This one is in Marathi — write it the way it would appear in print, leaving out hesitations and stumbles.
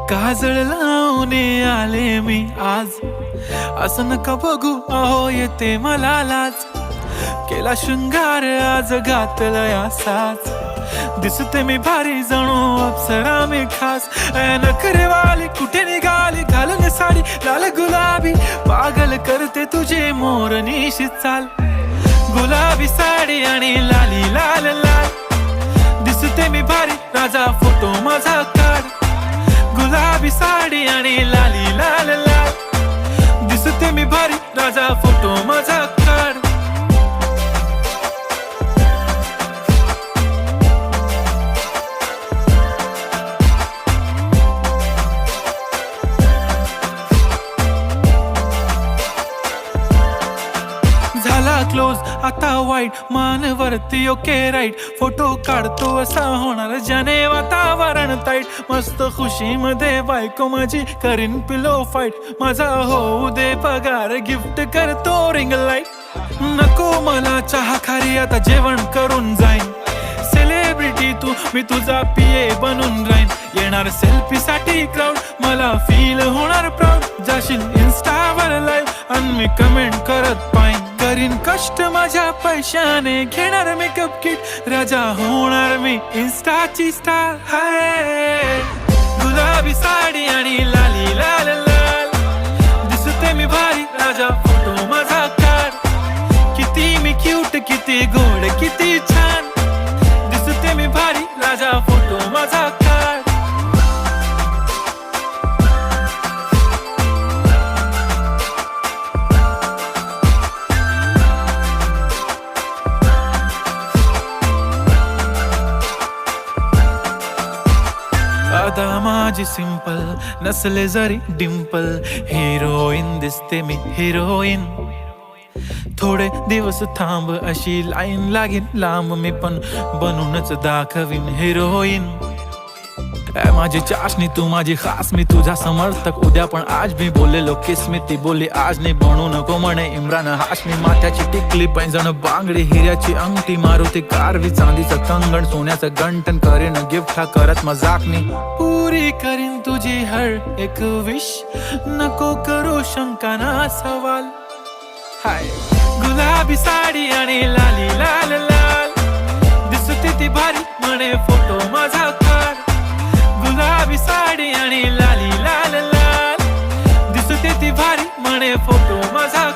काजळ लावून आले मी आज, असं नका बघू अहो येते मला लाज. केला शृंगार आज घातला साज, दिसते मी भारी जणू अप्सरा मी खास. नखरेवाली कुठे निघाली घालून साडी लाल गुलाबी, पागल करते तुझे मोरनीशी चाल. गुलाबी साडी आणि लाली लाल लाल, दिसते मी भारी राजा फोटो माझा काढ. गुलाबी साडी आणि लाली लाल लाल, दिसते मी भारी राजा फोटो माझा काढ. झाला क्लोज आता वाईट मानवरती ओके राईट, फोटो काढतो असा होणार ज्याने वातावरण ताईट. मस्त खुशी मध्ये बायको माझी करीन पिलो फाईट, माझा होऊ दे पगार गिफ्ट करतो रिंग लाईट. नको मला चहा खारी आता जेवण करून जाईन, सेलिब्रिटी तू मी तुझा पिये बनून राहीन. येणार सेल्फी साठी क्राऊड मला फील होणार प्राऊड, जाशील इन्स्टावर लाईव्ह आणि मी कमेंट करत पाईन. करीन कष्ट माझ्या पैशाने घेणार मेकअप किट, राजा होणार मी इन्स्टाची स्टार. हाय गुलाबी साडी आणि लाली लाल लाल, दिसते मी भारी राजा फोटो माझा काढ. किती मी क्यूट किती गोड किती छान, दिसते मी भारी राजा फोटो माझा काढ. अदा माझी सिंपल नसले जरी डिंपल, हिरोईन दिसते मी हिरोईन. थोडे दिवस थांब अशी लाईन लागेल लांब, मी पण बनूनच दाखवीन हिरोईन. माझी चाशनी तू माझी खास, मी तुझा समर्थक उद्या पण आज मी बोललेलो किस मी, ती बोलली आज नाही बनू नको म्हणे इम्रान हाशमी. माथ्याची टिकली पैंजण बांगडी हिऱ्याची अंगठी, मारुती कारवी चांदीचं कंगण सोन्याचं गंटन, करीन गिफ्ट हा करत मजाक मी. पुरी करीन तुझी हर एक विश, नको करू शंका ना सवाल. हाय गुलाबी साडी आणि लाली लाल लाल, दिसते ती भारी म्हणे फोटो माझा काढ. गुलाबी साडी आणि लाली लाल लाल, दिसते ती भारी म्हणे फोटो माझा.